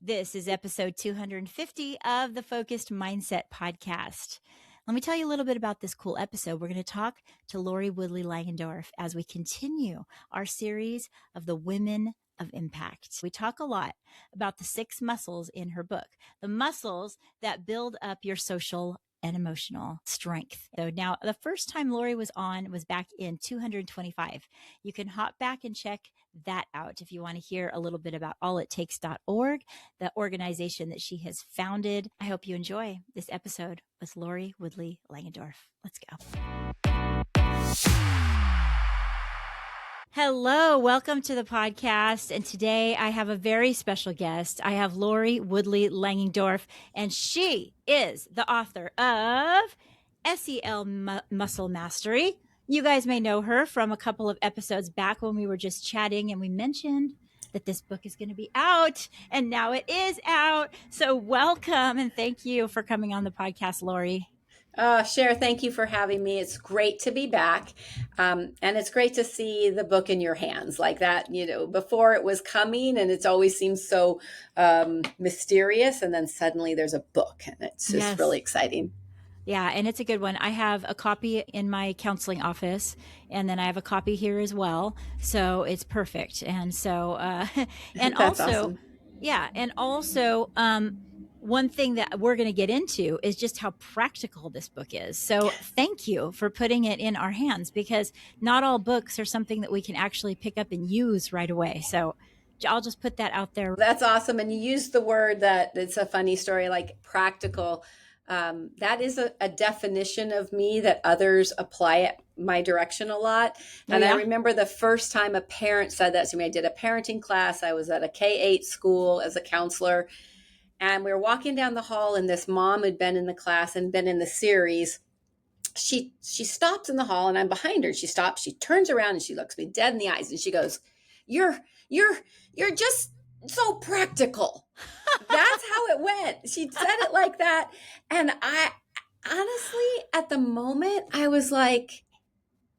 This is episode 250 of the Focused Mindset podcast. Let me tell you a little bit about this cool episode. We're going to talk to Woodley-Langendorff as we continue our series of the Women of Impact. We talk a lot about the 6 muscles in her book, the muscles that build up your social and emotional strength. So now the first time Lori was on was back in 225. You can hop back and check that out if you want to hear a little bit about allitakes.org, the organization that she has founded. I hope you enjoy this episode with Lori Woodley-Langendorff. Let's go. Hello, welcome to the podcast. And today I have a very special guest. I have Lori Woodley-Langendorff, and she is the author of SEL Muscle Mastery. You guys may know her from a couple of episodes back when we were just chatting and we mentioned that this book is going to be out, and now it is out. So welcome and thank you for coming on the podcast, Lori. Cher, thank you for having me. It's great to be back. And it's great to see the book in your hands like that. You know, before it was coming and it's always seems so mysterious. And then suddenly there's a book and it's just really exciting. Yeah, and it's a good one. I have a copy in my counseling office, and then I have a copy here as well. So it's perfect. And so, and That's also, awesome. Yeah, and also, one thing that we're going to get into is just how practical this book is. So thank you for putting it in our hands, because not all books are something that we can actually pick up and use right away. So I'll just put that out there. That's awesome. And you used the word that it's a funny story, like practical. That is a definition of me that others apply at my direction a lot. And I remember the first time a parent said that to me. I did a parenting class. I was at a K-8 school as a counselor. And we were walking down the hall, and this mom who'd been in the class and been in the series, she stops in the hall, and I'm behind her. She stops, she turns around, and she looks me dead in the eyes, and she goes, You're just so practical. That's how it went. She said it like that. And I honestly, at the moment, I was like,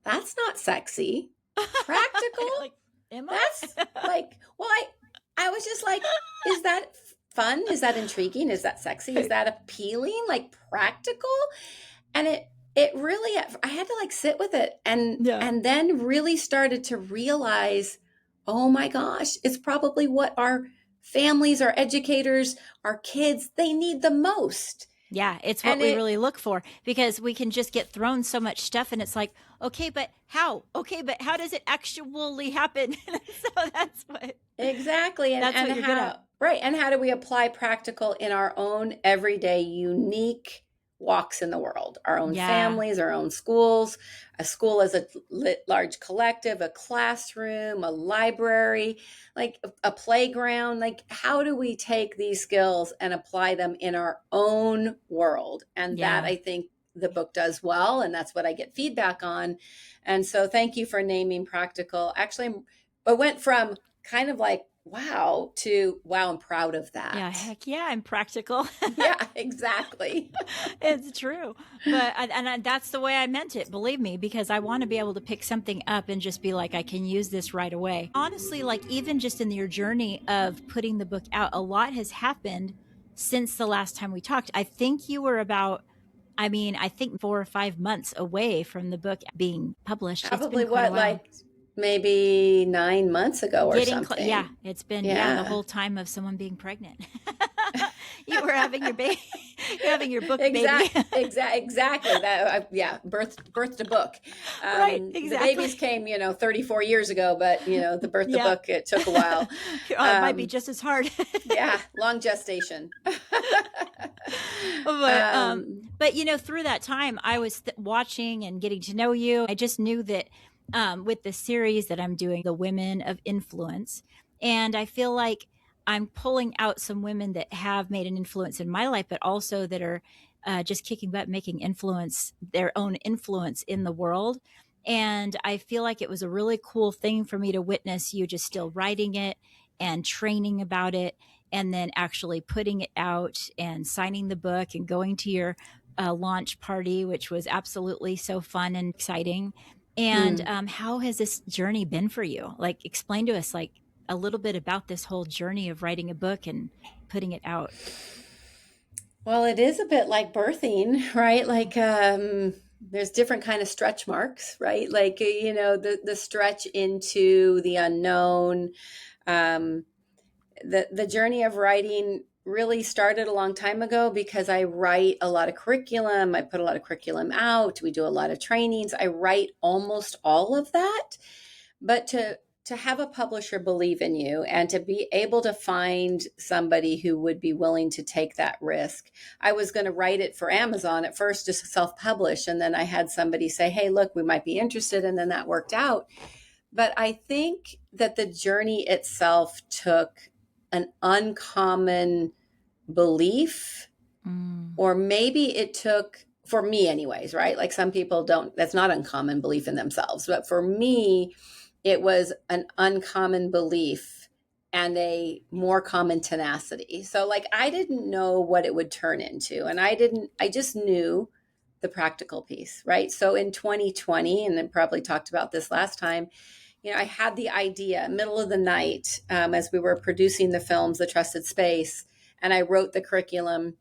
that's not sexy. Practical? Like, am I? That's like, well, I was just like, is that fun? Is that intriguing? Is that sexy? Is that appealing? Like practical? And it really, I had to like sit with it and then really started to realize, oh my gosh, it's probably what our families, our educators, our kids, they need the most. Yeah, it's what we really look for, because we can just get thrown so much stuff and it's like, okay, but how? Okay, but how does it actually happen? So that's what. Exactly. And, that's what you're good at. Right. And how do we apply practical in our own everyday unique walks in the world, our own families, our own schools? A school as a large collective, a classroom, a library, like a playground. Like, how do we take these skills and apply them in our own world? And that, I think, the book does well. And that's what I get feedback on. And so thank you for naming practical. Actually, it went from kind of like, wow, to wow, I'm proud of that. Yeah, heck yeah, I'm practical. Yeah, exactly. It's true. But and that's the way I meant it, believe me, because I want to be able to pick something up and just be like, I can use this right away. Honestly, like even just in your journey of putting the book out, a lot has happened since the last time we talked. I think you were about, I think 4 or 5 months away from the book being published. Probably what, like maybe 9 months ago or something. It's been the whole time of someone being pregnant. You were having your baby. You're having your book baby. Exactly. That birth to book. Right. Exactly. The babies came, 34 years ago, but the birth to book, it took a while. It might be just as hard. Long gestation. But through that time, I was watching and getting to know you. I just knew that with the series that I'm doing, the Women of Influence, and I feel like I'm pulling out some women that have made an influence in my life, but also that are just kicking butt, making their own influence in the world. And I feel like it was a really cool thing for me to witness you just still writing it and training about it, and then actually putting it out and signing the book and going to your launch party, which was absolutely so fun and exciting. And how has this journey been for you? Like, explain to us like a little bit about this whole journey of writing a book and putting it out? Well, it is a bit like birthing, right? Like there's different kind of stretch marks, right? Like the stretch into the unknown. Um, the journey of writing really started a long time ago because I write a lot of curriculum. I put a lot of curriculum out. We do a lot of trainings. I write almost all of that. But to have a publisher believe in you and to be able to find somebody who would be willing to take that risk. I was going to write it for Amazon at first, just self-publish. And then I had somebody say, hey, look, we might be interested. And then that worked out. But I think that the journey itself took an uncommon belief, or maybe it took, for me anyways, right? Like some people don't, that's not uncommon belief in themselves. But for me, it was an uncommon belief and a more common tenacity. So like I didn't know what it would turn into. And I just knew the practical piece, right? So in 2020, and I probably talked about this last time, I had the idea middle of the night as we were producing the films, The Trusted Space, and I wrote the curriculum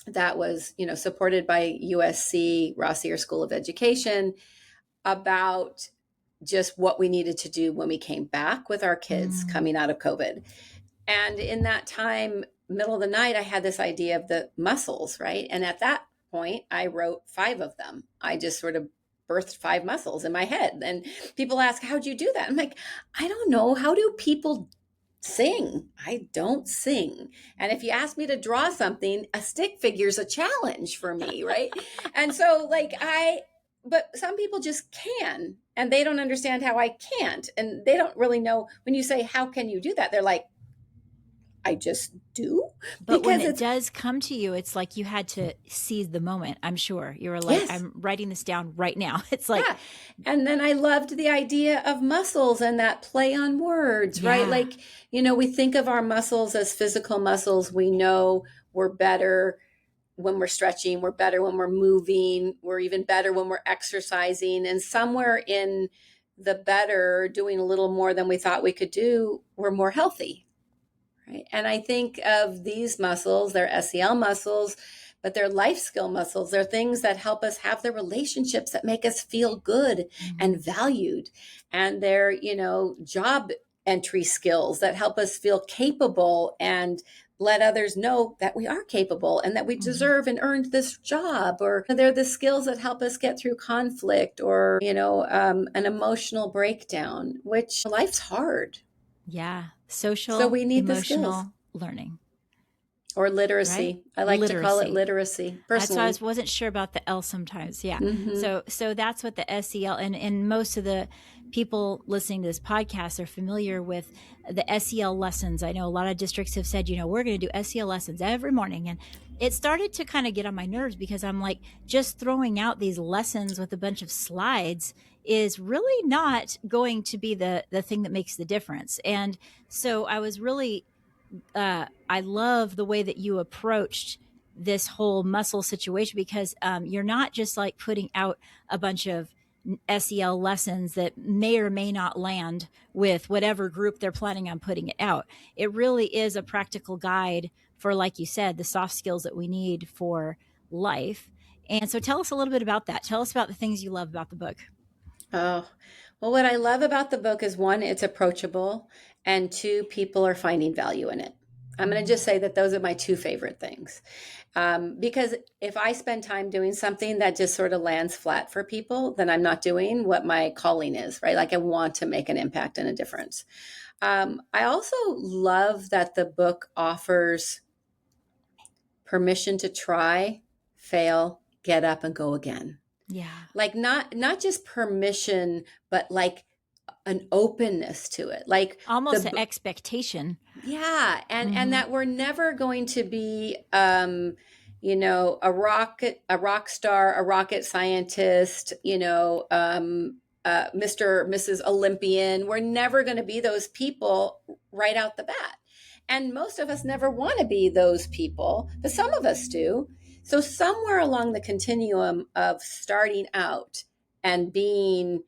that was, supported by USC, Rossier School of Education, about just what we needed to do when we came back with our kids coming out of COVID. And in that time, middle of the night, I had this idea of the muscles, right? And at that point, I wrote 5 of them. I just sort of birthed 5 muscles in my head. And people ask, how'd you do that? I'm like, I don't know. How do people sing? I don't sing. And if you ask me to draw something, a stick figure's a challenge for me, right? And so but some people just can, and they don't understand how I can't. And they don't really know when you say, how can you do that? They're like, I just do. But when it does come to you, it's like you had to seize the moment. I'm sure you were like, yes. I'm writing this down right now. It's like, yeah. And then I loved the idea of muscles and that play on words, yeah. Right? Like, we think of our muscles as physical muscles. We know we're better when we're stretching, we're better when we're moving, we're even better when we're exercising. And somewhere in the better, doing a little more than we thought we could do, we're more healthy. Right. And I think of these muscles, they're SEL muscles, but they're life skill muscles. They're things that help us have the relationships that make us feel good and valued. And they're, job entry skills that help us feel capable and let others know that we are capable and that we deserve and earned this job. Or they're the skills that help us get through conflict or, an emotional breakdown, which life's hard. Yeah. Social, so we need emotional learning. Or literacy. Right? I like to call it literacy. Personally. That's why I wasn't sure about the L sometimes. Yeah. So that's what the SEL, and most of the people listening to this podcast are familiar with the SEL lessons. I know a lot of districts have said, we're going to do SEL lessons every morning. And it started to kind of get on my nerves because I'm like, just throwing out these lessons with a bunch of slides is really not going to be the thing that makes the difference. And so I was really, I love the way that you approached this whole muscle situation because you're not just like putting out a bunch of SEL lessons that may or may not land with whatever group they're planning on putting it out. It really is a practical guide for, like you said, the soft skills that we need for life. And so tell us a little bit about that. Tell us about the things you love about the book. Oh, well, what I love about the book is 1, it's approachable, and 2, people are finding value in it. I'm going to just say that those are my 2 favorite things. Because if I spend time doing something that just sort of lands flat for people, then I'm not doing what my calling is, right? Like I want to make an impact and a difference. I also love that the book offers permission to try, fail, get up, and go again. Yeah. Like not just permission, but like an openness to it. Like almost an expectation. Yeah. And that we're never going to be, a rock star, a rocket scientist, Mr. or Mrs. Olympian. We're never going to be those people right out the bat. And most of us never want to be those people, but some of us do. So somewhere along the continuum of starting out and being,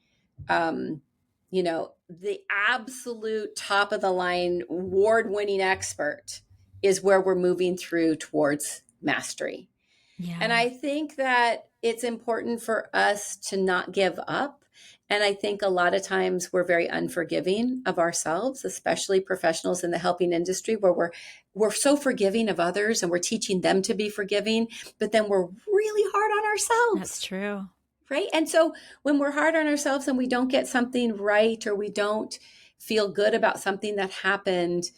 the absolute top of the line award-winning expert is where we're moving through towards mastery. Yeah. And I think that it's important for us to not give up. And I think a lot of times we're very unforgiving of ourselves, especially professionals in the helping industry, where we're so forgiving of others and we're teaching them to be forgiving, but then we're really hard on ourselves. That's true. Right. And so when we're hard on ourselves and we don't get something right, or we don't feel good about something that happened,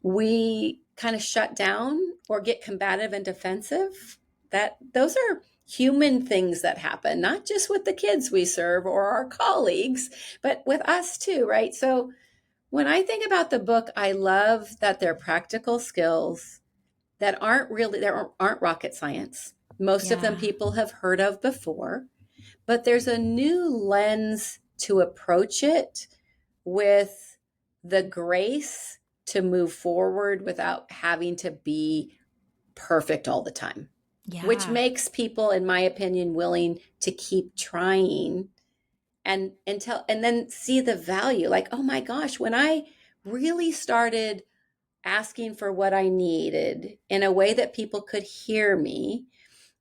we kind of shut down or get combative and defensive. Those are human things that happen, not just with the kids we serve or our colleagues, but with us too, right? So when I think about the book, I love that they're practical skills that aren't rocket science. Most of them people have heard of before, but there's a new lens to approach it with the grace to move forward without having to be perfect all the time. Yeah. Which makes people, in my opinion, willing to keep trying and then see the value. Like, oh my gosh, when I really started asking for what I needed in a way that people could hear me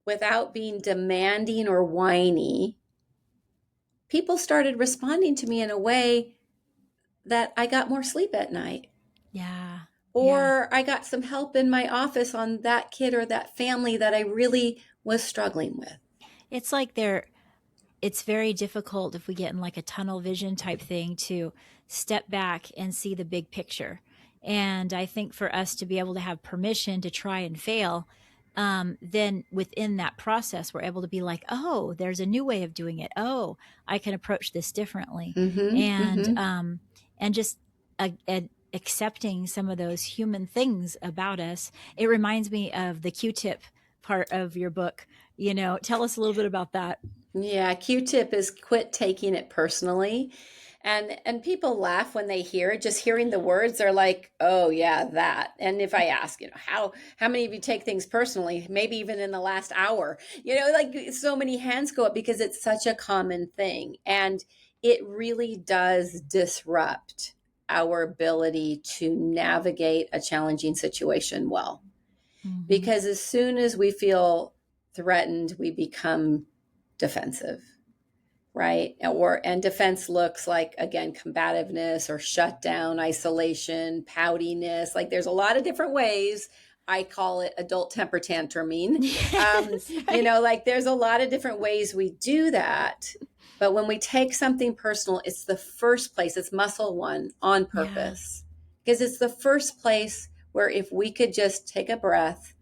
without being demanding or whiny, people started responding to me in a way that I got more sleep at night. Yeah. Or I got some help in my office on that kid or that family that I really was struggling with. It's like it's very difficult if we get in like a tunnel vision type thing to step back and see the big picture. And I think for us to be able to have permission to try and fail, then within that process, we're able to be like, oh, there's a new way of doing it. Oh, I can approach this differently. And just accepting some of those human things about us. It reminds me of the Q-tip part of your book. Tell us a little bit about that. Yeah, Q-tip is quit taking it personally. And people laugh when they hear it. Just hearing the words, they're like, oh yeah, that. And if I ask, how many of you take things personally, maybe even in the last hour, like so many hands go up because it's such a common thing. And it really does disrupt our ability to navigate a challenging situation well. Mm-hmm. Because as soon as we feel threatened, we become defensive, right? And defense looks like, again, combativeness or shutdown, isolation, poutiness. Like there's a lot of different ways. I call it adult temper tantruming. Yes, right. Like there's a lot of different ways we do that. But when we take something personal, it's the first place, it's muscle one on purpose. Because it's the first place where if we could just take a breath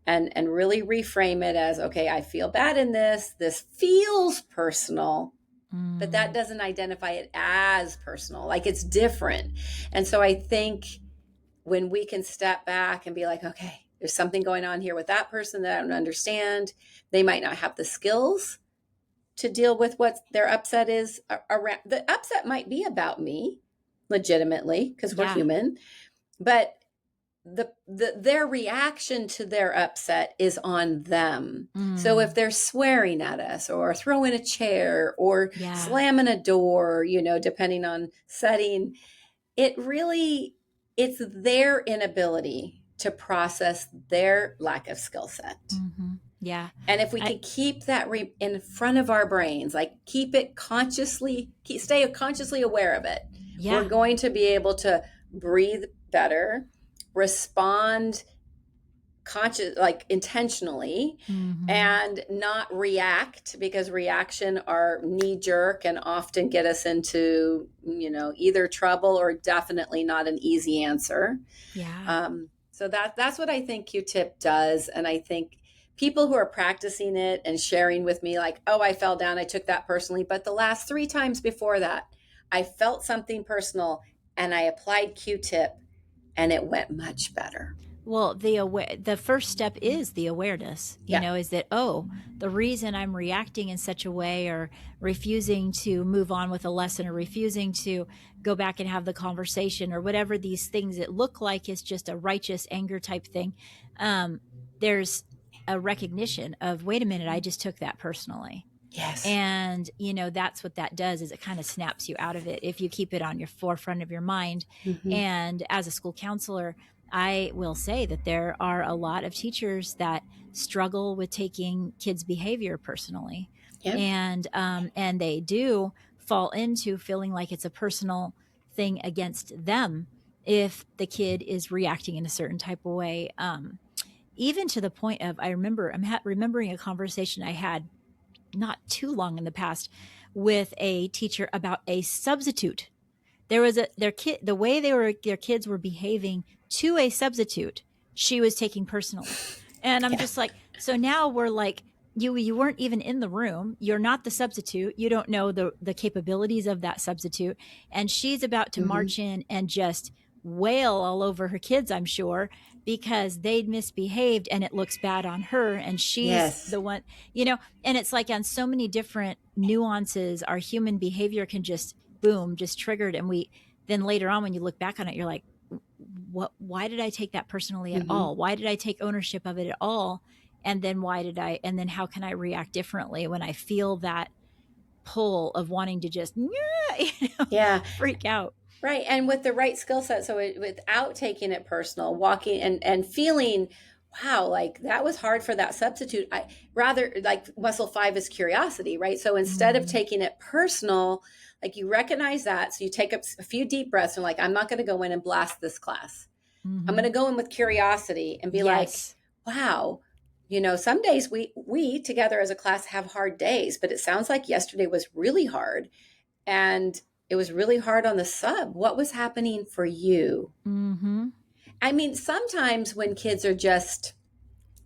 and really reframe it as, okay, I feel bad in this feels personal, but that doesn't identify it as personal, like it's different. And so I think when we can step back and be like, okay, there's something going on here with that person that I don't understand. They might not have the skills to deal with what their upset is around. The upset might be about me legitimately because we're human, but their reaction to their upset is on them. So if they're swearing at us or throwing a chair or slamming a door, depending on setting, it's their inability to process their lack of skill set. Mm-hmm. Yeah. And if we could keep that in front of our brains, like stay consciously aware of it, we're going to be able to breathe better, respond intentionally, and not react, because reaction are knee jerk and often get us into, either trouble or definitely not an easy answer. Yeah. So that's what I think Q-tip does. And I think people who are practicing it and sharing with me like, oh, I fell down, I took that personally. But the last 3 times before that, I felt something personal and I applied Q-tip and it went much better. Well, the first step is the awareness, is that, oh, the reason I'm reacting in such a way or refusing to move on with a lesson or refusing to go back and have the conversation or whatever these things that look like is just a righteous anger type thing. There's a recognition of, wait a minute, I just took that personally. Yes. And, that's what that does, is it kind of snaps you out of it if you keep it on your forefront of your mind. Mm-hmm. And as a school counselor, I will say that there are a lot of teachers that struggle with taking kids' behavior personally, Yep. and they do fall into feeling like it's a personal thing against them if the kid is reacting in a certain type of way. Even to the point of, I remember remembering a conversation I had not too long in the past with a teacher about a substitute. There was the way their kids were behaving to a substitute, she was taking personally. And I'm Yeah. just like, so now we're like, you weren't even in the room. You're not the substitute. You don't know the capabilities of that substitute. And she's about to Mm-hmm. march in and just wail all over her kids, I'm sure, because they'd misbehaved and it looks bad on her. And she's Yes. the one, and it's like on so many different nuances, our human behavior can just boom, just triggered. And then later on, when you look back on it, you're like, why did I take that personally at Mm-hmm. all? Why did I take ownership of it at all? And then how can I react differently when I feel that pull of wanting to just, Yeah. freak out? Right. And with the right skill set. So without taking it personal, walking and feeling, wow, like that was hard for that substitute. I rather like muscle 5 is curiosity, right? So instead of Mm-hmm. taking it personal, like you recognize that. So you take a few deep breaths and like, I'm not going to go in and blast this class. I'm Mm-hmm. going to go in with curiosity and be like, Yes. wow, some days we together as a class have hard days, but it sounds like yesterday was really hard. And it was really hard on the sub. What was happening for you? Mm-hmm. I mean, sometimes when kids are just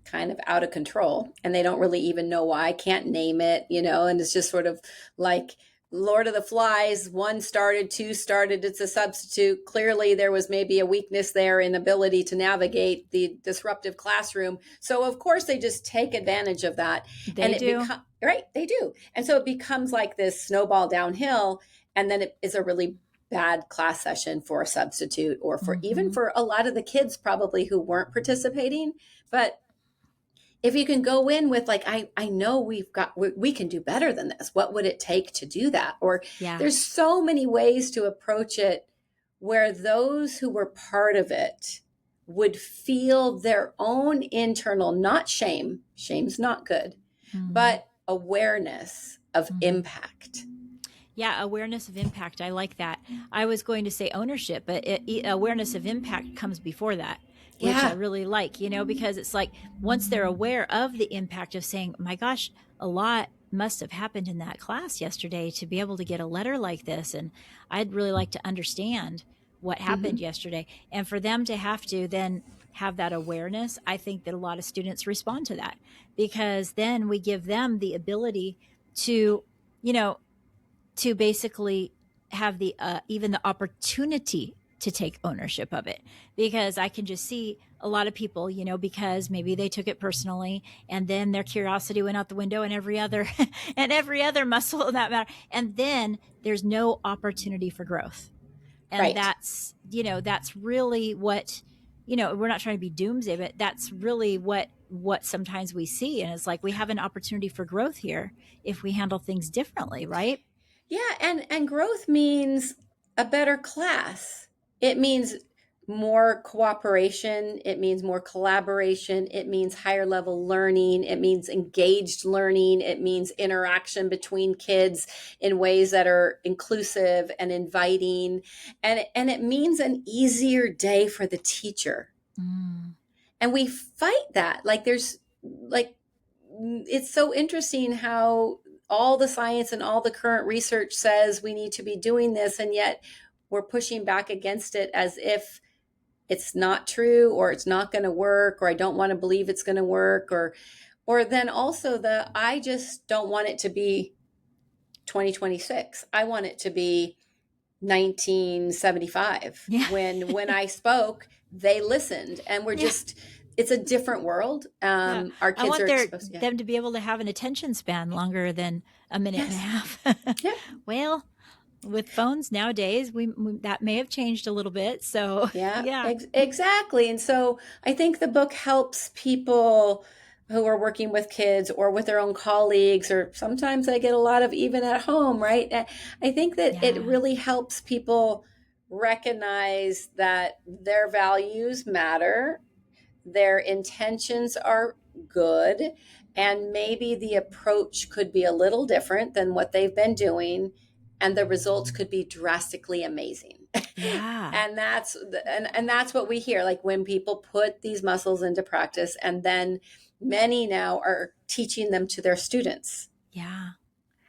kind of out of control and they don't really even know why, I can't name it, and it's just sort of like Lord of the Flies, 1 started, 2 started, it's a substitute. Clearly there was maybe a weakness there in ability to navigate the disruptive classroom. So of course they just take advantage of that. They And it do. becomes, right, they do. And so it becomes like this snowball downhill. And then it is a really bad class session for a substitute or for even Mm-hmm. for a lot of the kids probably who weren't participating. But if you can go in with like, I know we can do better than this. What would it take to do that? Or Yeah. there's so many ways to approach it where those who were part of it would feel their own internal, not shame's not good, Mm-hmm. but awareness of Mm-hmm. impact. Yeah, awareness of impact. I like that. I was going to say ownership, but awareness of impact comes before that, which I Yeah. really like, because it's like once they're aware of the impact of saying, my gosh, a lot must have happened in that class yesterday to be able to get a letter like this. And I'd really like to understand what happened Mm-hmm. yesterday. And for them to have to then have that awareness, I think that a lot of students respond to that because then we give them the ability to, you know, to basically have the even the opportunity to take ownership of it, because I can just see a lot of people, because maybe they took it personally and then their curiosity went out the window and every other and every other muscle in that matter, and then there's no opportunity for growth. And Right. that's really what, we're not trying to be doomsday, but that's really what sometimes we see. And it's like we have an opportunity for growth here if we handle things differently, right? Yeah, and growth means a better class. It means more cooperation, it means more collaboration, it means higher level learning, it means engaged learning, it means interaction between kids in ways that are inclusive and inviting, and it means an easier day for the teacher. Mm. And we fight that. Like there's like it's so interesting how all the science and all the current research says we need to be doing this, and yet we're pushing back against it as if it's not true or it's not going to work or I don't want to believe it's going to work, or then also I just don't want it to be 2026. I want it to be 1975 Yeah. when I spoke, they listened, and we're Yeah. just it's a different world. Yeah. Our I kids want are exposed. Yeah. them to be able to have an attention span longer than a minute and a Yes. half. Yep. Well, with phones nowadays, we that may have changed a little bit. So, Yeah, yeah. exactly. And so I think the book helps people who are working with kids or with their own colleagues, or sometimes I get a lot of even at home, right? I think that it Yeah. really helps people recognize that their values matter, their intentions are good, and maybe the approach could be a little different than what they've been doing, and the results could be drastically amazing. Yeah. And that's what we hear, like when people put these muscles into practice, and then many now are teaching them to their students. Yeah.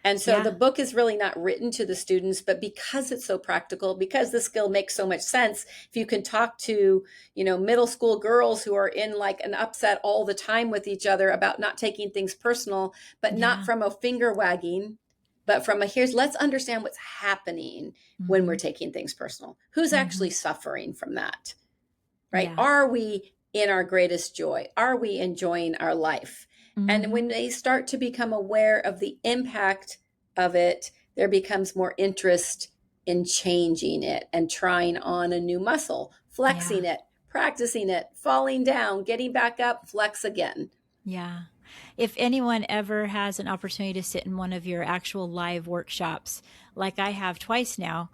And so the Yeah. book is really not written to the students, but because it's so practical, because the skill makes so much sense, if you can talk to, middle school girls who are in like an upset all the time with each other about not taking things personal, but not Yeah. from a finger wagging, but from let's understand what's happening when we're Mm-hmm. taking things personal. Who's Mm-hmm. actually suffering from that, right? Yeah. Are we in our greatest joy? Are we enjoying our life? And Mm-hmm. when they start to become aware of the impact of it, there becomes more interest in changing it and trying on a new muscle, Yeah. flexing it, practicing it, falling down, getting back up, flex again. Yeah. If anyone ever has an opportunity to sit in one of your actual live workshops, like I have twice now,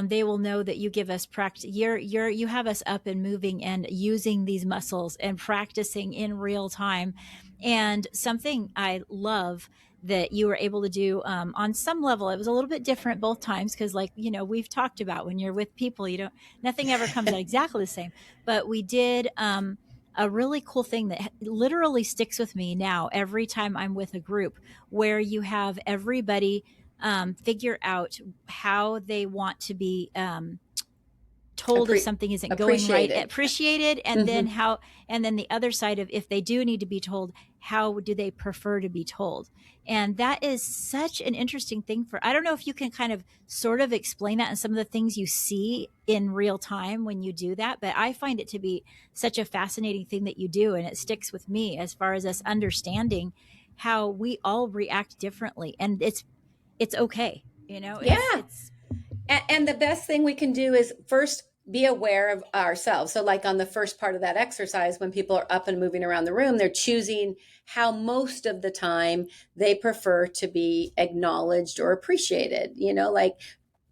they will know that you give us practice. You have us up and moving and using these muscles and practicing in real time. And something I love that you were able to do on some level, it was a little bit different both times because, like, we've talked about when you're with people, nothing ever comes out exactly the same. But we did. A really cool thing that literally sticks with me now every time I'm with a group, where you have everybody figure out how they want to be told if something isn't going right, Appreciated. appreciated, and Mm-hmm. then the other side of, if they do need to be told, how do they prefer to be told? And that is such an interesting thing. For I don't know if you can kind of sort of explain that and some of the things you see in real time when you do that, but I find it to be such a fascinating thing that you do, and it sticks with me as far as us understanding how we all react differently, and it's okay, Yeah. it's And the best thing we can do is first be aware of ourselves. So, like on the first part of that exercise, when people are up and moving around the room, they're choosing how most of the time they prefer to be acknowledged or appreciated. Like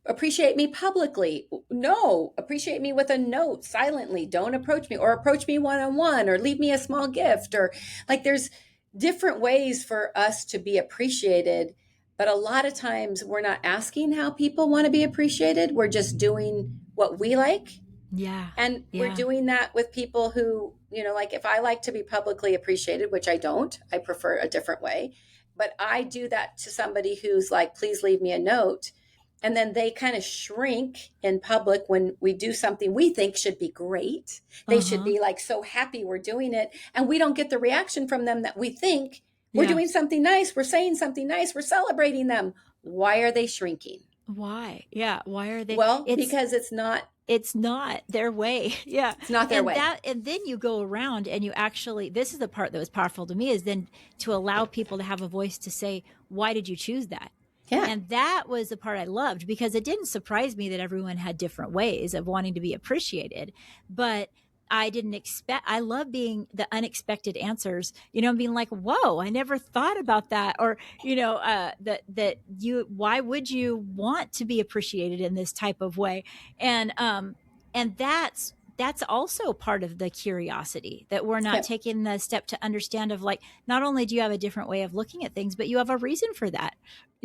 appreciate me publicly. No, appreciate me with a note silently. Don't approach me, or approach me one on one, or leave me a small gift, or like there's different ways for us to be appreciated. But a lot of times we're not asking how people want to be appreciated. We're just doing what we like. yeah, And we're yeah, doing that with people who, like if I like to be publicly appreciated, which I don't, I prefer a different way. But I do that to somebody who's like, please leave me a note. And then they kind of shrink in public when we do something we think should be great. They should uh-huh, be like so happy we're doing it. And we don't get the reaction from them that we think. We're yeah. doing something nice. We're saying something nice. We're celebrating them. Why are they shrinking? Why? Yeah. Why are they? Well, because It's not their way. Yeah. it's not their And way. then you go around and you actually, this is the part that was powerful to me, is then to allow people to have a voice to say, why did you choose that? Yeah. And that was the part I loved, because it didn't surprise me that everyone had different ways of wanting to be appreciated. But I didn't expect, I love being the unexpected answers, being like, whoa, I never thought about that. Or, why would you want to be appreciated in this type of way? And that's also part of the curiosity, that we're not Yep. taking the step to understand of, like, not only do you have a different way of looking at things, but you have a reason for that,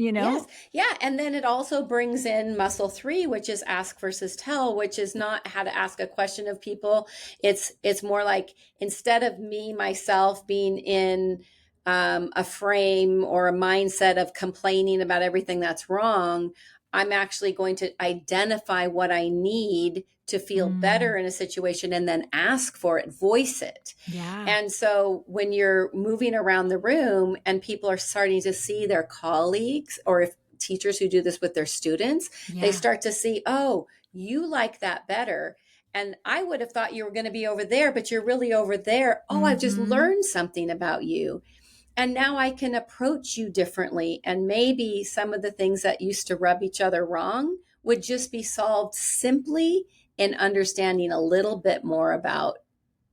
Yes. Yeah. And then it also brings in muscle 3, which is ask versus tell, which is not how to ask a question of people. It's more like, instead of me, myself being in a frame or a mindset of complaining about everything that's wrong, I'm actually going to identify what I need to feel better in a situation and then ask for it, voice it. Yeah. And so when you're moving around the room and people are starting to see their colleagues, or if teachers who do this with their students, they Yeah. start to see, oh, you like that better. And I would have thought you were going to be over there, but you're really over there. Oh, I've just Mm-hmm. learned something about you. And now I can approach you differently. And maybe some of the things that used to rub each other wrong would just be solved simply in understanding a little bit more about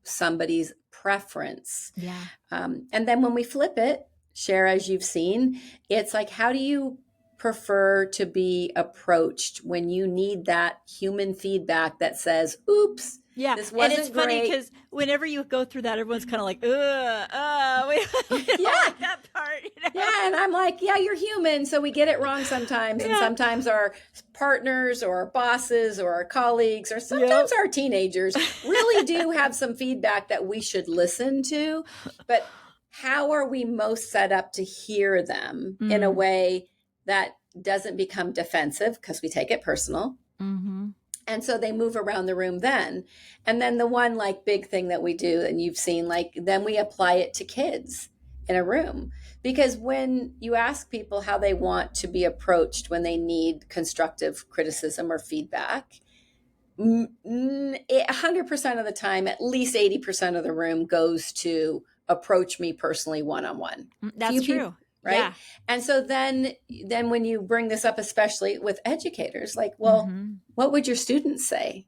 somebody's preference. Yeah. And then when we flip it, share, as you've seen, it's like, how do you prefer to be approached when you need that human feedback that says, oops, yeah, this wasn't and it's funny great. because whenever you go through that, everyone's kind of like, we don't Yeah. like that part. Yeah, and I'm like, yeah, you're human, so we get it wrong sometimes. And sometimes our partners or our bosses or our colleagues or sometimes our teenagers really do have some feedback that we should listen to. But how are we most set up to hear them in a way that doesn't become defensive because we take it personal? Mm-hmm. And so they move around the room then. And then the one like big thing that we do, and you've seen, like, then we apply it to kids in a room. Because when you ask people how they want to be approached when they need constructive criticism or feedback, 100% of the time, at least 80% of the room goes to approach me personally one-on-one. That's true. People, right? Yeah. And so then when you bring this up, especially with educators, like, well, what would your students say?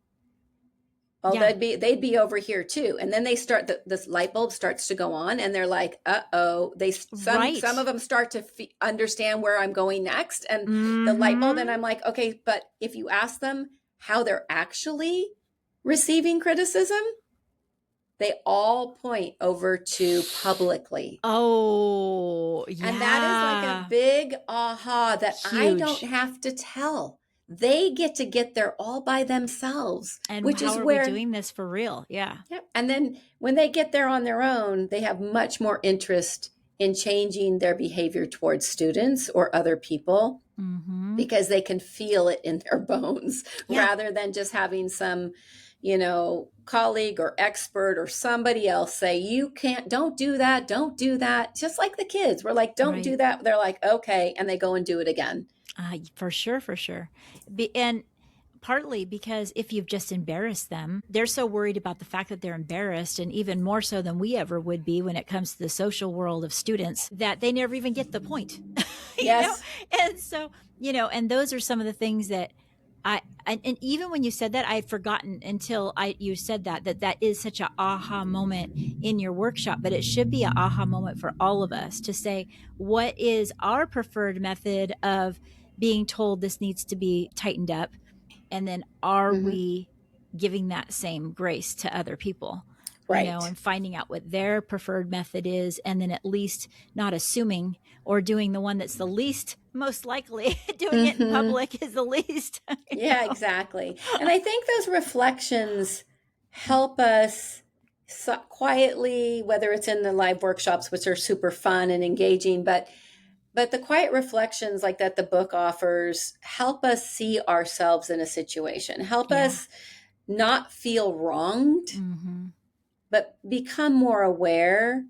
Well, they'd be over here too. And then they start, this light bulb starts to go on and they're like, uh-oh, some of them start to understand where I'm going next. And the light bulb, and I'm like, okay, but if you ask them how they're actually receiving criticism, they all point over to publicly. Oh, yeah. And that is like a big aha that huge. I don't have to tell. They get there all by themselves. And which how is are where we doing this for real? Yeah. Yep. And then when they get there on their own, they have much more interest in changing their behavior towards students or other people because they can feel it in their bones rather than just having some, colleague or expert or somebody else say, don't do that. Just like the kids, we're like, don't do that. They're like, okay. And they go and do it again. For sure. And partly because if you've just embarrassed them, they're so worried about the fact that they're embarrassed, and even more so than we ever would be when it comes to the social world of students, that they never even get the point. Yes. And so, and those are some of the things that and even when you said that, I had forgotten until you said that is such an aha moment in your workshop. But it should be an aha moment for all of us to say, what is our preferred method of being told this needs to be tightened up? And then are we giving that same grace to other people? Right. And finding out what their preferred method is, and then at least not assuming or doing the one that's the least most likely. Doing it in public is the least. Yeah, exactly. And I think those reflections help us quietly, whether it's in the live workshops, which are super fun and engaging, but the quiet reflections like that the book offers help us see ourselves in a situation, help us not feel wronged, but become more aware,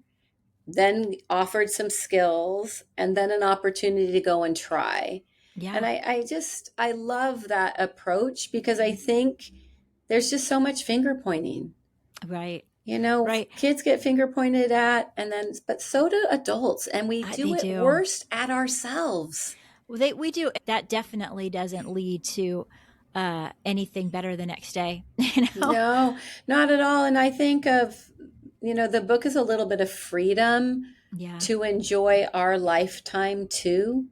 then offered some skills, and then an opportunity to go and try. Yeah. And I love that approach because I think there's just so much finger pointing. Right. Kids get finger pointed at, but so do adults, and we do it worst at ourselves. Well, we do. That definitely doesn't lead to anything better the next day. No, not at all. And I think of, the book is a little bit of freedom to enjoy our lifetime too.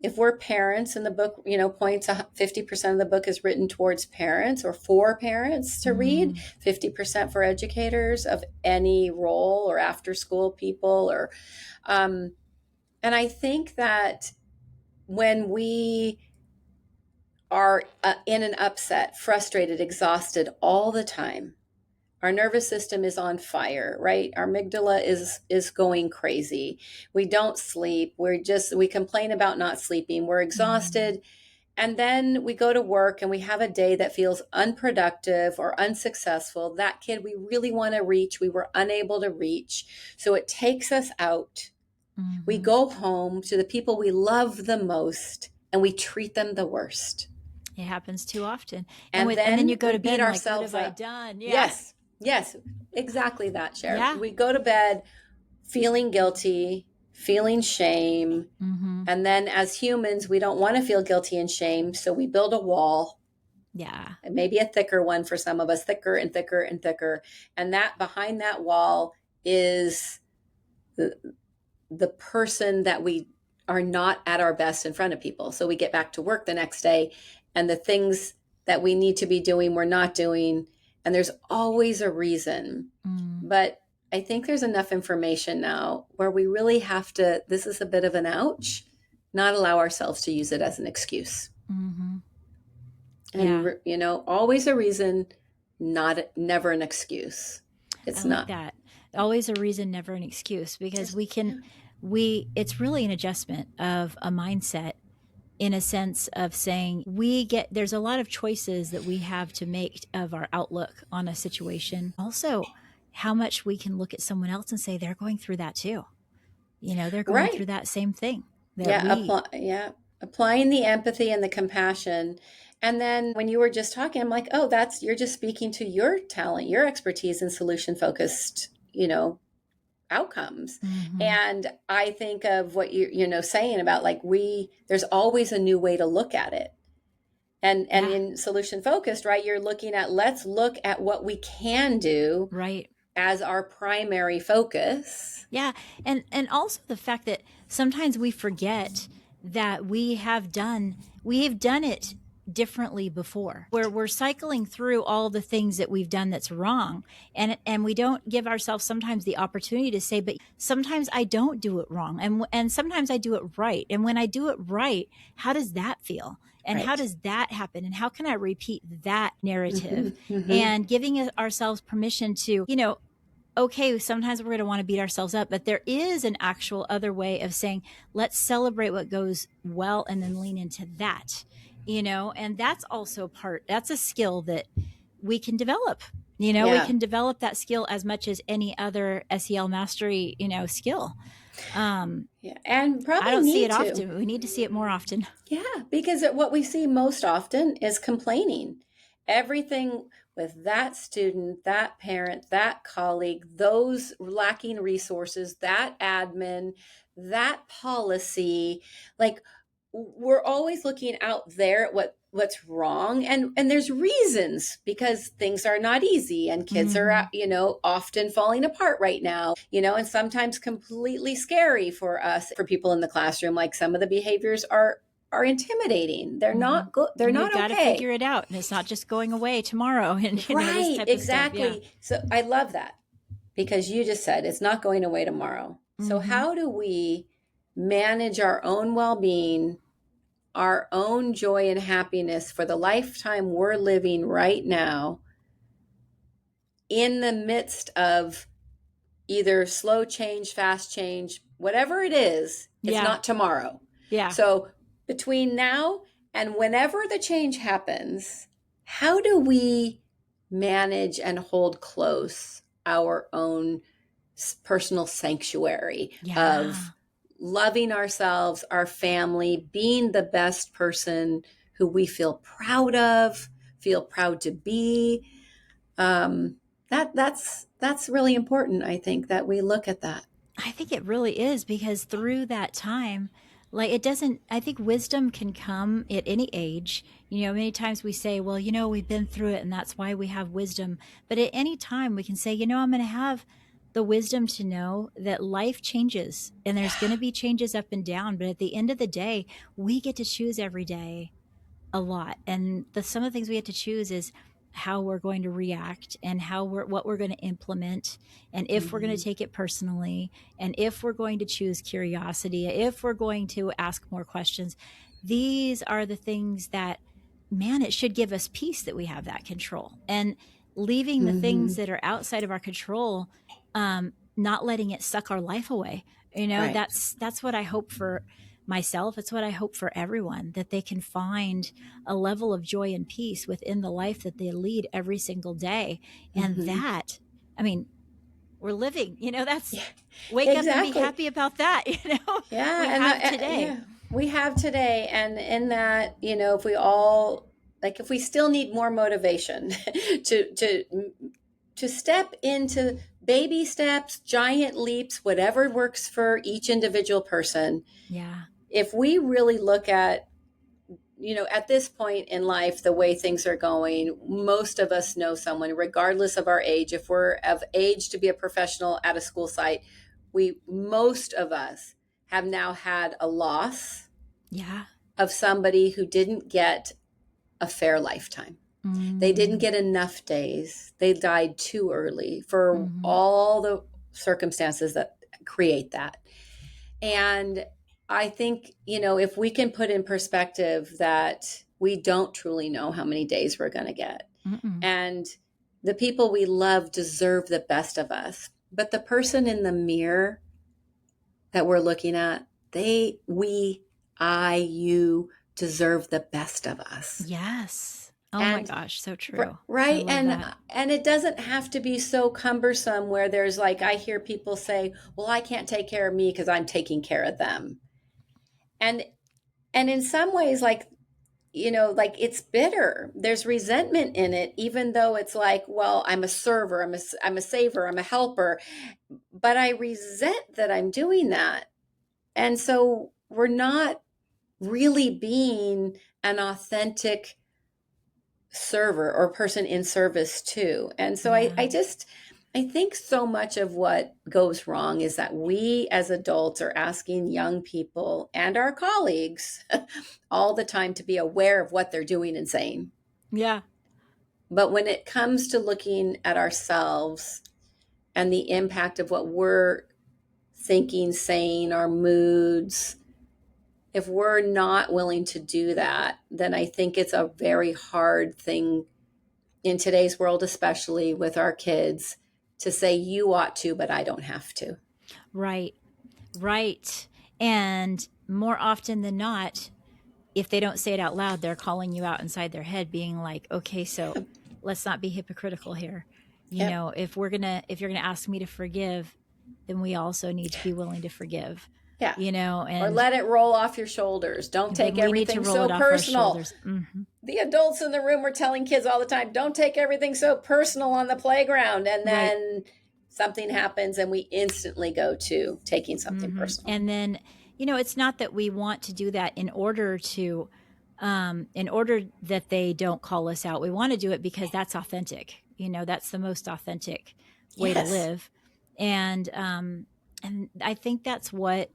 If we're parents, and the book, points 50% of the book is written towards parents or for parents to read, 50% for educators of any role or after school people and I think that when we are in an upset, frustrated, exhausted all the time, our nervous system is on fire, right? Our amygdala is going crazy. We don't sleep. We complain about not sleeping. We're exhausted. And then we go to work and we have a day that feels unproductive or unsuccessful. That kid we really want to reach, we were unable to reach. So it takes us out. We go home to the people we love the most and we treat them the worst. It happens too often. And then you go to bed like, what have I done? Yeah. Yes, exactly that, Cher. Yeah. We go to bed feeling guilty, feeling shame. And then as humans, we don't want to feel guilty and shame. So we build a wall. Yeah. And maybe a thicker one for some of us, thicker and thicker and thicker. And that behind that wall is the person that we are not at our best in front of people. So we get back to work the next day, and the things that we need to be doing, we're not doing. And there's always a reason. But I think there's enough information now where we really have to, this is a bit of an ouch, not allow ourselves to use it as an excuse. And, you know, always a reason, never an excuse. It's I like not that. Always a reason, never an excuse, because it's really an adjustment of a mindset, in a sense of saying there's a lot of choices that we have to make of our outlook on a situation. Also, how much we can look at someone else and say they're going through that too. You know, they're going through that same thing. Applying the empathy and the compassion. And then when you were just talking, I'm like, oh, you're just speaking to your talent, your expertise in solution focused, you know, outcomes. And I think of what you're saying about like, there's always a new way to look at it. And in solution focused, right, you're looking at, let's look at what we can do as our primary focus. Yeah. And also the fact that sometimes we forget that we have done it differently before, where we're cycling through all the things that we've done that's wrong. And we don't give ourselves sometimes the opportunity to say, but sometimes I don't do it wrong. And sometimes I do it right. And when I do it right, how does that feel? And how does that happen? And how can I repeat that narrative? And giving ourselves permission to, you know, okay, sometimes we're going to want to beat ourselves up, but there is an actual other way of saying, let's celebrate what goes well and then lean into that, you know, and that's also that's a skill that we can develop. You know, we can develop that skill as much as any other SEL mastery, you know, skill. And probably I don't see it often. We need to see it more often. Yeah, because what we see most often is complaining. Everything with that student, that parent, that colleague, those lacking resources, that admin, that policy, like we're always looking out there at what's wrong. And there's reasons, because things are not easy and kids are, you know, often falling apart right now, you know, and sometimes completely scary for us, for people in the classroom. Like some of the behaviors are intimidating. They're not good. They're not okay. You've got to figure it out. And it's not just going away tomorrow. And you know, this type of stuff. Yeah. So I love that, because you just said it's not going away tomorrow. So how do we manage our own well-being, our own joy and happiness for the lifetime we're living right now, in the midst of either slow change, fast change, whatever it is, it's not tomorrow. Yeah. So between now and whenever the change happens, how do we manage and hold close our own personal sanctuary of loving ourselves, our family, being the best person who we feel proud of, feel proud to be? That's really important, I think, that we look at that. I think it really is, because through that time, like I think wisdom can come at any age. You know, many times we say, well, you know, we've been through it and that's why we have wisdom. But at any time we can say, you know, I'm going to have the wisdom to know that life changes and there's going to be changes up and down. But at the end of the day, we get to choose every day a lot. And some of the things we get to choose is how we're going to react and what we're going to implement, and if we're going to take it personally, and if we're going to choose curiosity, if we're going to ask more questions. These are the things that, man, it should give us peace that we have that control, and leaving the things that are outside of our control, not letting it suck our life away. You know, that's what I hope for myself. It's what I hope for everyone, that they can find a level of joy and peace within the life that they lead every single day. And that, I mean, we're living, you know, that's wake up and be happy about that, you know. We have today. We have today. And in that, you know, if we all, like, if we still need more motivation to step into baby steps, giant leaps, whatever works for each individual person. Yeah. If we really look at, you know, at this point in life, the way things are going, most of us know someone, regardless of our age. If we're of age to be a professional at a school site, most of us have now had a loss Yeah. of somebody who didn't get a fair lifetime. They didn't get enough days. They died too early for all the circumstances that create that. And I think, if we can put in perspective that we don't truly know how many days we're going to get, and the people we love deserve the best of us, but the person in the mirror that we're looking at, you deserve the best of us. Yes. Oh my And gosh, so true. right. And that. it doesn't have to be so cumbersome where there's like, I hear people say, well, I can't take care of me because I'm taking care of them. And in some ways, like, like it's bitter. There's resentment in it, even though it's like, well, I'm a server, I'm a saver, I'm a helper, but I resent that I'm doing that. And so we're not really being an authentic server or person in service too. And so I think so much of what goes wrong is that we as adults are asking young people and our colleagues all the time to be aware of what they're doing and saying. Yeah. But when it comes to looking at ourselves and the impact of what we're thinking, saying, our moods, if we're not willing to do that, then I think it's a very hard thing in today's world, especially with our kids, to say you ought to, but I don't have to. Right. Right. And more often than not, if they don't say it out loud, they're calling you out inside their head, being like, okay, so let's not be hypocritical here. If you're going to ask me to forgive, then we also need to be willing to forgive. Yeah. And or let it roll off your shoulders. Don't take everything so personal. The adults in the room were telling kids all the time, don't take everything so personal on the playground. And then something happens and we instantly go to taking something personal. And then, it's not that we want to do that in order that they don't call us out. We want to do it because that's authentic. That's the most authentic way to live. And I think that's what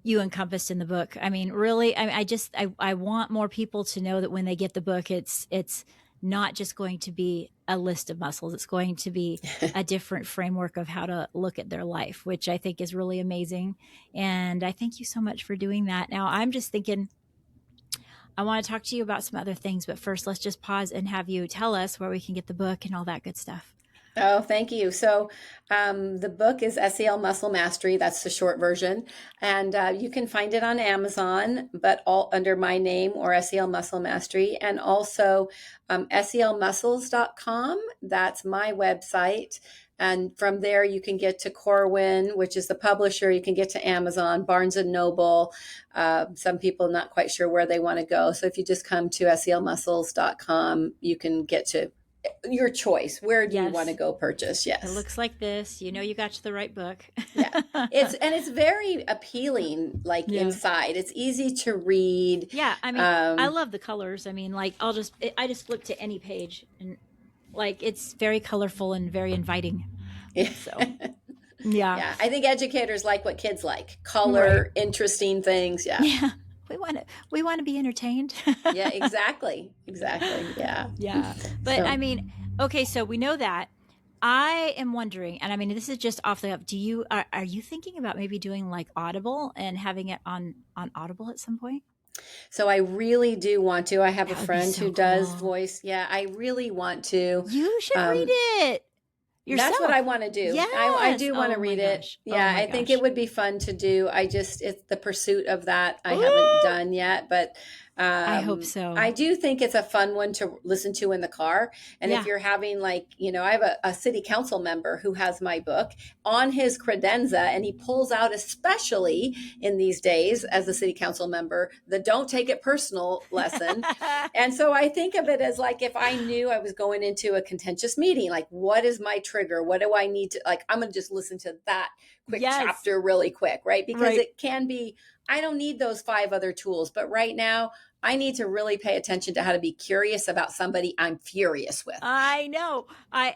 you encompassed in the book. I mean, really, I want more people to know that when they get the book, it's not just going to be a list of muscles. It's going to be a different framework of how to look at their life, which I think is really amazing. And I thank you so much for doing that. Now, I'm just thinking, I want to talk to you about some other things, but first let's just pause and have you tell us where we can get the book and all that good stuff. Oh, thank you. So the book is SEL Muscle Mastery. That's the short version. And you can find it on Amazon, but all under my name or SEL Muscle Mastery. And also selmuscles.com. That's my website. And from there, you can get to Corwin, which is the publisher. You can get to Amazon, Barnes and Noble. Some people not quite sure where they want to go. So if you just come to selmuscles.com, you can get to your choice. Where do you want to go purchase? Yes. It looks like this. You got to the right book. Yeah. It's very appealing, inside. It's easy to read. Yeah. I mean, I love the colors. I mean, I just flip to any page and it's very colorful and very inviting. Yeah. So yeah. I think educators like what kids like. Color, interesting things. Yeah. Yeah. We want to be entertained. Yeah, exactly. Yeah. Yeah. But I mean, okay, so we know that. I am wondering, and I mean, this is just off the cuff. Are you thinking about maybe doing Audible and having it on Audible at some point? So I really do want to. I have a friend who does voice. Yeah, I really want to. You should read it. Yourself. That's what I want to do. Yes. I do want to read it. Yeah, I think it would be fun to do. It's the pursuit of that I haven't done yet, but I hope so. I do think it's a fun one to listen to in the car. And if you're having I have a city council member who has my book on his credenza, and he pulls out, especially in these days as a city council member, the don't take it personal lesson. And so I think of it as if I knew I was going into a contentious meeting, what is my trigger? What do I need to, I'm going to just listen to that quick chapter really quick, right? Because it can be, I don't need those 5 other tools, but right now I need to really pay attention to how to be curious about somebody I'm furious with. I know. I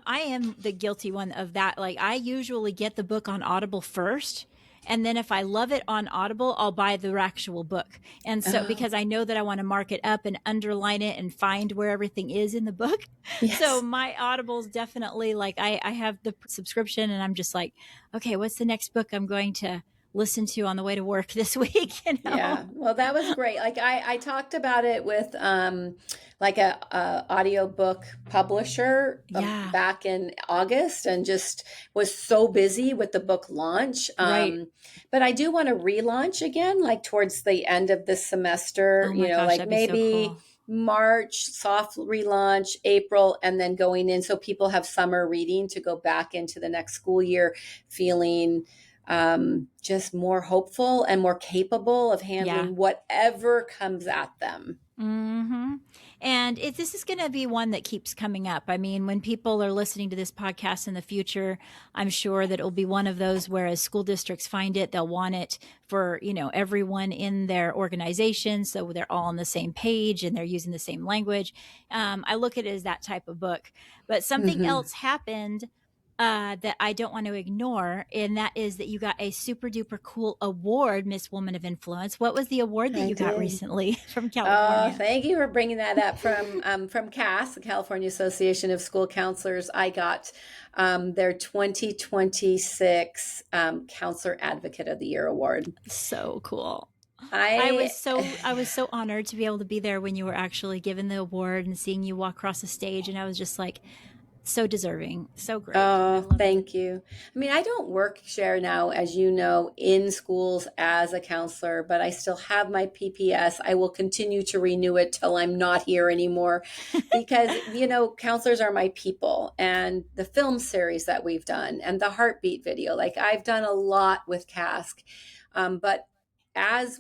am the guilty one of that. I usually get the book on Audible first, And then if I love it on Audible, I'll buy the actual book. And so, Oh, because I know that I want to mark it up and underline it and find where everything is in the book. So yes. my Audible's definitely like, I have the subscription and I'm just like, okay, what's the next book I'm going to listen to on the way to work this week, you know? Yeah, well, that was great. Like I talked about it with like a audiobook publisher Yeah. back in August, and just was so busy with the book launch. Right. But I do want to relaunch again, like towards the end of this semester. Oh my gosh, Like that'd be so maybe cool. March, soft relaunch, April, and then going in so people have summer reading to go back into the next school year feeling just more hopeful and more capable of Yeah. handling whatever comes at them. Mm-hmm. And this is going to be one that keeps coming up. I mean, when people are listening to this podcast in the future, I'm sure that it'll be one of those where as school districts find it, they'll want it for, everyone in their organization. So they're all on the same page and they're using the same language. I look at it as that type of book. But something Mm-hmm. else happened that I don't want to ignore, and that is that you got a super duper cool award, Miss Woman of Influence. What was the award that I you got did. recently from Oh, California? thank you for bringing that up. From CAS, the California Association of School Counselors, I got their 2026 Counselor Advocate of the Year award. So cool. I I was so honored to be able to be there when you were actually given the award and seeing you walk across the stage, and I was just like, so deserving, so great. I Oh, loved it. thank you. I mean, I don't work, Cher, now, as you know, in schools as a counselor, but I still have my PPS. I will continue to renew it till I'm not here anymore because, counselors are my people. And the film series that we've done and the heartbeat video, like I've done a lot with CASC. But as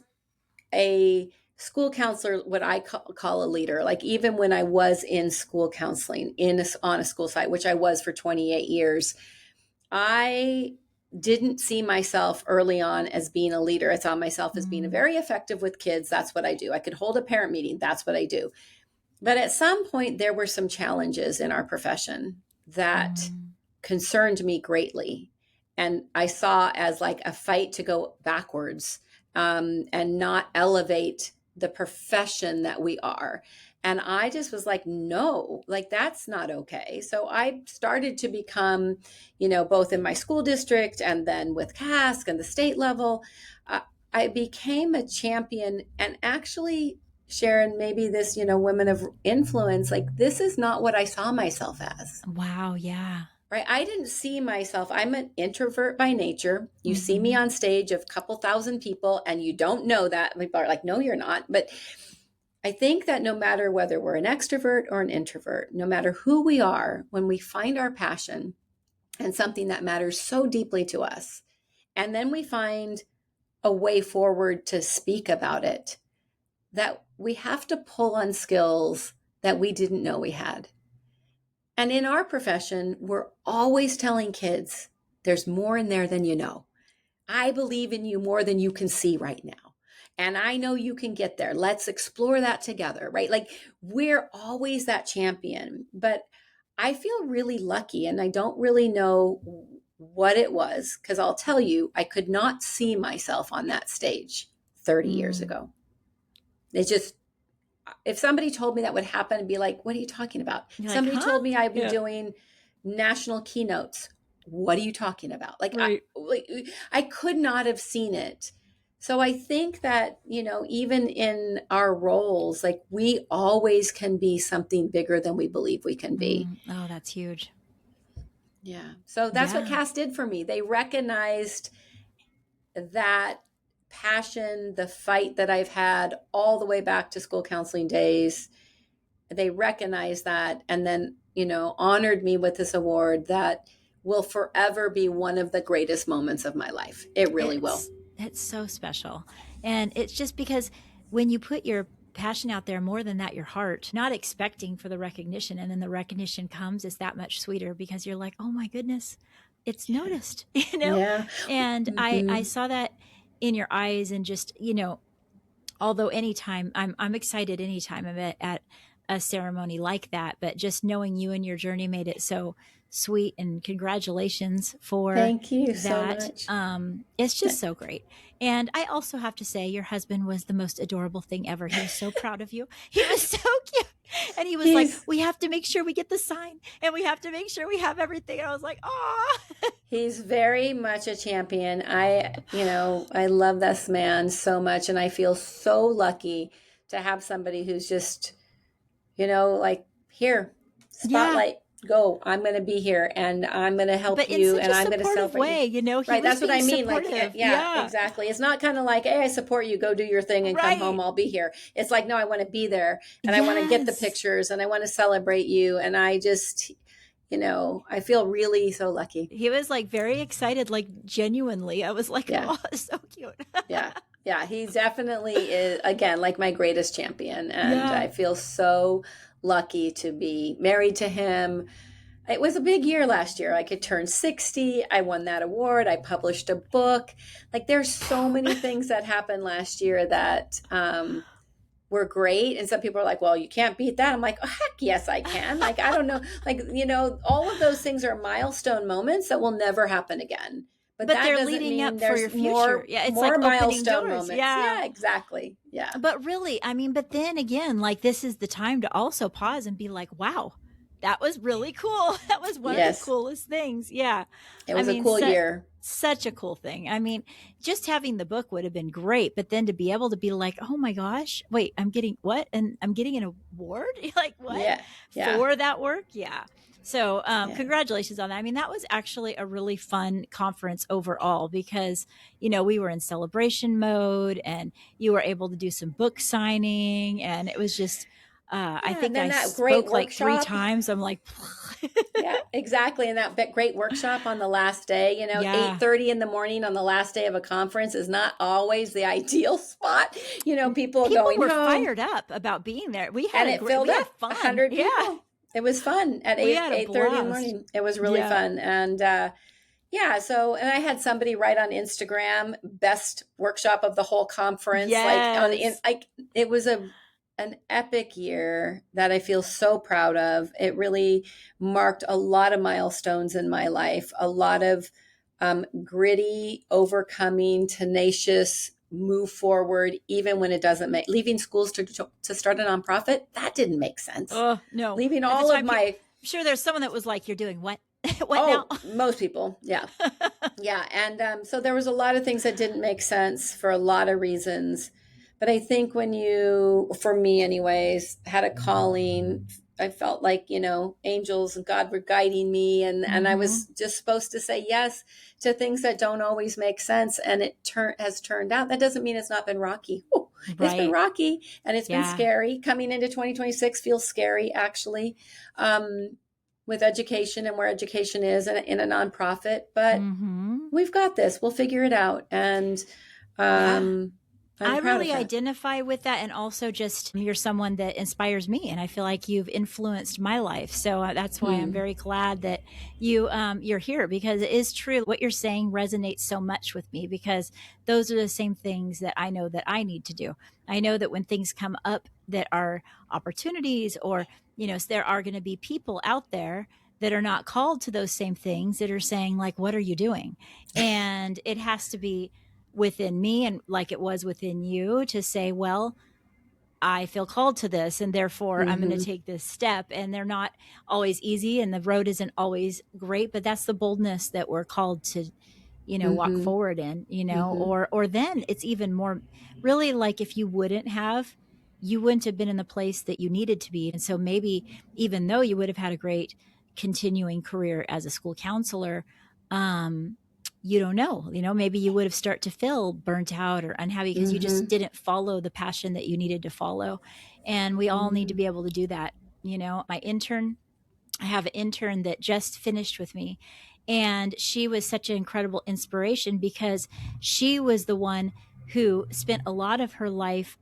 a school counselor, what I call a leader, like even when I was in school counseling on a school site, which I was for 28 years, I didn't see myself early on as being a leader. I saw myself as being Mm, very effective with kids. That's what I do. I could hold a parent meeting. That's what I do. But at some point, there were some challenges in our profession that mm, concerned me greatly. And I saw as like a fight to go backwards, and not elevate the profession that we are. And I just was like, no, like that's not okay. So I started to become, both in my school district and then with CASC and the state level, I became a champion. And actually, Sharon, maybe this, women of influence, like this is not what I saw myself as. wow. Yeah. Right. I didn't see myself. I'm an introvert by nature. You see me Mm-hmm. on stage of a couple thousand people and you don't know that. People are like, no, you're not. But I think that no matter whether we're an extrovert or an introvert, no matter who we are, when we find our passion and something that matters so deeply to us, and then we find a way forward to speak about it, that we have to pull on skills that we didn't know we had. And in our profession, we're always telling kids there's more in there than you know. I believe in you more than you can see right now. And I know you can get there. Let's explore that together, right? Like we're always that champion. But I feel really lucky, and I don't really know what it was, because I'll tell you, I could not see myself on that stage 30 years Mm. ago. It just, if somebody told me that would happen, I'd be like, what are you talking about? You're like, Somebody huh? told me I'd be Yeah. doing national keynotes. What are you talking about? Right. I could not have seen it. So I think that, even in our roles, like we always can be something bigger than we believe we can be. Mm. Oh, that's huge. Yeah. So that's what Yeah. CAST did for me. They recognized that passion, the fight that I've had all the way back to school counseling days. They recognized that, and then, honored me with this award that will forever be one of the greatest moments of my life. It really will. It's so special. And it's just because when you put your passion out there, more than that, your heart, not expecting for the recognition, and then the recognition comes, it's that much sweeter because you're like, oh my goodness, it's noticed, Yeah. And I Mm-hmm. saw that in your eyes, and just, although anytime I'm excited anytime I'm at a ceremony like that, but just knowing you and your journey made it so sweet, and congratulations for Thank you so that. much. It's just so great. And I also have to say, your husband was the most adorable thing ever. He was so proud of you. He was so cute. And he was like, we have to make sure we get the sign, and we have to make sure we have everything. And I was like, oh. He's very much a champion. I love this man so much, and I feel so lucky to have somebody who's just, like, here, spotlight, go. I'm going to be here, and I'm going to help you, and I'm going to celebrate you. Right, that's what I mean. Supportive. Like, yeah, exactly. It's not kind of like, hey, I support you, go do your thing and come home, I'll be here. It's like, no, I want to be there, and I want to get the pictures, and I want to celebrate you, and I just, I feel really so lucky. He was like very excited, like genuinely. I was like, oh, so cute. Yeah, he definitely is, again, like my greatest champion, and I feel so lucky to be married to him. It was a big year last year. I could turn 60. I won that award. I published a book. Like, there's so many things that happened last year that were great. And some people are like, well, you can't beat that. I'm like, oh, heck yes, I can. Like, I don't know. Like, all of those things are milestone moments that will never happen again. But that they're leading up for your future. It's more like milestone doors. moments. Yeah, exactly. Yeah. But really, but then again, like, this is the time to also pause and be like, wow, that was really cool. That was one of the coolest things. Yeah. It was a cool year. Such a cool thing. Just having the book would have been great, but then to be able to be like, oh my gosh, wait, I'm getting what? And I'm getting an award? Like, what? Yeah. For that work? Yeah. So congratulations on that. That was actually a really fun conference overall because, we were in celebration mode and you were able to do some book signing, and it was just, I think I spoke like 3 times. I'm like, yeah, exactly. And that great workshop on the last day, 8:30 in the morning on the last day of a conference is not always the ideal spot. People going were home. Fired up about being there. We had filled up fun. 100 people. Yeah. It was fun at 8:30 in the morning. It was really fun. And so, and I had somebody write on Instagram, best workshop of the whole conference. Yes. It was an epic year that I feel so proud of. It really marked a lot of milestones in my life, a lot of gritty, overcoming, tenacious, move forward, even when it doesn't leaving schools to start a nonprofit. That didn't make sense. Oh, no. Leaving all of my... I'm sure there's someone that was like, you're doing what? What now? Most people. Yeah. Yeah. And so there was a lot of things that didn't make sense for a lot of reasons. But I think when for me anyways, had a calling, I felt like, angels and God were guiding me, and I was just supposed to say yes to things that don't always make sense. And it has turned out. That doesn't mean it's not been rocky. It's been rocky, and it's been scary. Coming into 2026 feels scary, actually, with education and where education is in a nonprofit. But we've got this. We'll figure it out. And I really identify with that. And also just, you're someone that inspires me, and I feel like you've influenced my life. So that's why I'm very glad that you're here, because it is true. What you're saying resonates so much with me, because those are the same things that I know that I need to do. I know that when things come up that are opportunities, or, there are going to be people out there that are not called to those same things, that are saying like, what are you doing? And it has to be within me, and like it was within you, to say, well, I feel called to this, and therefore I'm going to take this step. And they're not always easy, and the road isn't always great, but that's the boldness that we're called to, walk forward in, or then it's even more really like, if you wouldn't have been in the place that you needed to be. And so maybe even though you would have had a great continuing career as a school counselor, you don't know, maybe you would have started to feel burnt out or unhappy because you just didn't follow the passion that you needed to follow. And we all need to be able to do that. I have an intern that just finished with me, and she was such an incredible inspiration, because she was the one who spent a lot of her life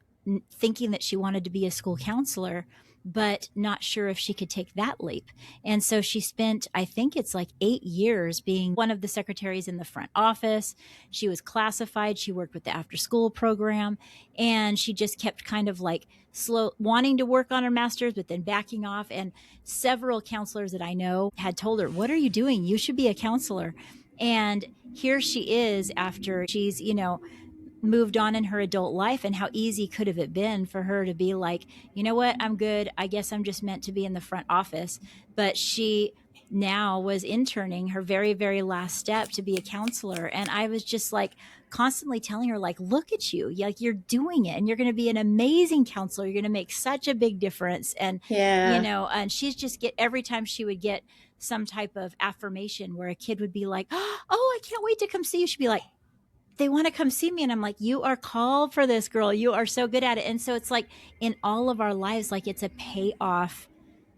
thinking that she wanted to be a school counselor, but not sure if she could take that leap. And so she spent, I think it's like 8 years being one of the secretaries in the front office. She was classified. She worked with the after school program, and she just kept kind of like wanting to work on her master's, but then backing off. And several counselors that I know had told her, what are you doing? You should be a counselor. And here she is after she's, moved on in her adult life, and how easy could have it been for her to be like, you know what, I'm good. I guess I'm just meant to be in the front office. But she now was interning, her very, very last step to be a counselor. And I was just like constantly telling her, like, look at you, like you're doing it and you're going to be an amazing counselor. You're going to make such a big difference. And, and she's just every time she would get some type of affirmation where a kid would be like, oh, I can't wait to come see you. She'd be like, they want to come see me. And I'm like, you are called for this, girl. You are so good at it. And so it's like in all of our lives, like it's a payoff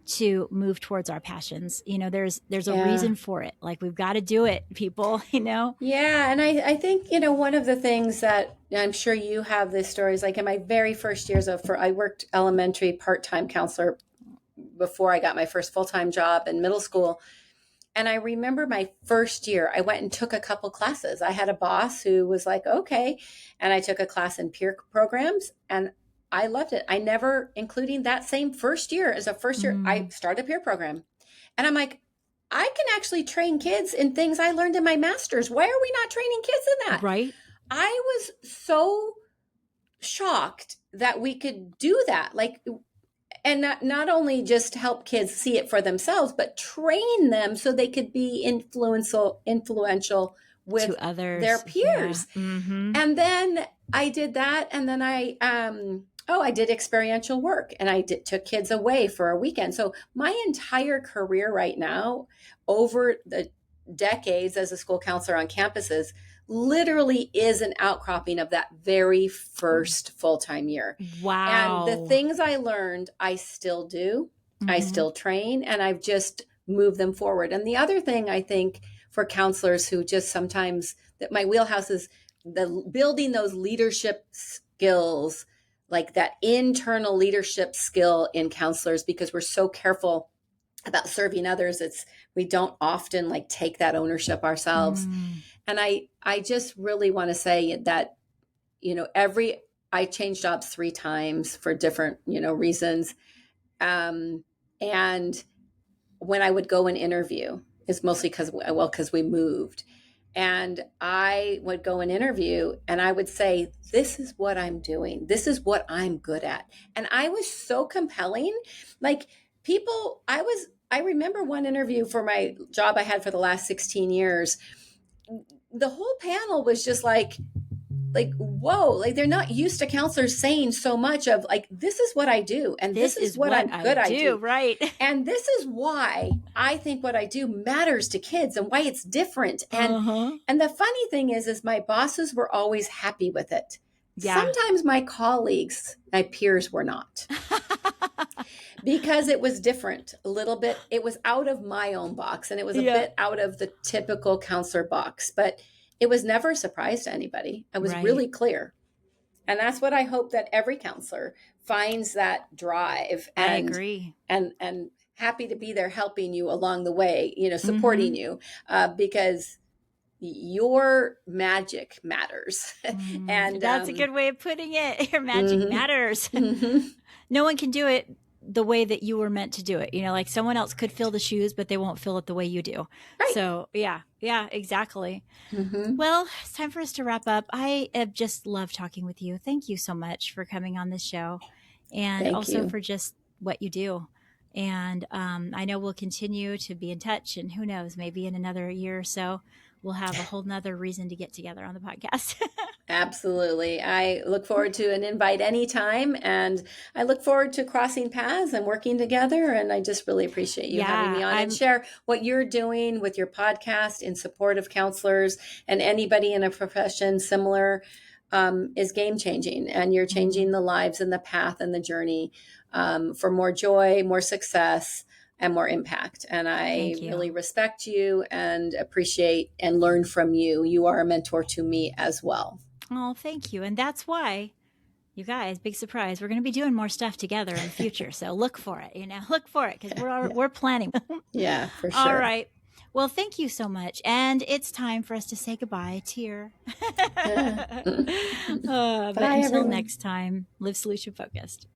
to move towards our passions. There's a reason for it. Like we've got to do it, people, Yeah. And I think, one of the things that I'm sure you have this stories, like in my very first years I worked elementary part-time counselor before I got my first full-time job in middle school. And I remember my first year, I went and took a couple classes. I had a boss who was like, okay. And I took a class in peer programs and I loved it. I never, including that same first year as a first year, I started a peer program. And I'm like, I can actually train kids in things I learned in my master's. Why are we not training kids in that? Right. I was so shocked that we could do that. Like, and not only just help kids see it for themselves, but train them so they could be influential with others, their peers. Yeah. Mm-hmm. And then I did that. And then I did experiential work and I took kids away for a weekend. So my entire career right now, over the decades as a school counselor on campuses, literally is an outcropping of that very first full-time year. Wow. And the things I learned, I still do. I still train, and I've just moved them forward. And the other thing I think for counselors who just sometimes, that my wheelhouse is building those leadership skills, like that internal leadership skill in counselors, because we're so careful about serving others. We don't often like take that ownership ourselves. And I just really want to say that, I changed jobs 3 times for different, reasons. And when I would go and interview, it's mostly because we moved. And I would go and interview and I would say, this is what I'm doing. This is what I'm good at. And I was so compelling. Like I remember one interview for my job I had for the last 16 years. The whole panel was just like, whoa, like they're not used to counselors saying so much of like, this is what I do. And this is what I'm good at. Right. And this is why I think what I do matters to kids and why it's different. And, and the funny thing is my bosses were always happy with it. Yeah. Sometimes my colleagues, my peers were not. Because it was different a little bit. It was out of my own box and it was a bit out of the typical counselor box, but it was never a surprise to anybody. I was really clear. And that's what I hope that every counselor finds, that drive. And, I agree. And happy to be there helping you along the way, supporting you, because your magic matters. And that's a good way of putting it. Your magic matters. No one can do it the way that you were meant to do it. Like someone else could fill the shoes, but they won't fill it the way you do. Right. So yeah, exactly. Well, it's time for us to wrap up. I have just loved talking with you. Thank you so much for coming on this show, and Thank also you. for just what you do. And I know we'll continue to be in touch, and who knows, maybe in another year or so, we'll have a whole nother reason to get together on the podcast. Absolutely. I look forward to an invite anytime, and I look forward to crossing paths and working together. And I just really appreciate you having me on and share what you're doing with your podcast in support of counselors and anybody in a profession similar. Is game changing, and you're changing the lives and the path and the journey for more joy, more success, and more impact. And I really respect you and appreciate and learn from you. You are a mentor to me as well. Oh, thank you. And that's why You guys, big surprise. We're going to be doing more stuff together in the future. So look for it, look for it because we're planning. Yeah, for sure. All right. Well, thank you so much. And it's time for us to say goodbye, Tear. But until next time, live solution focused.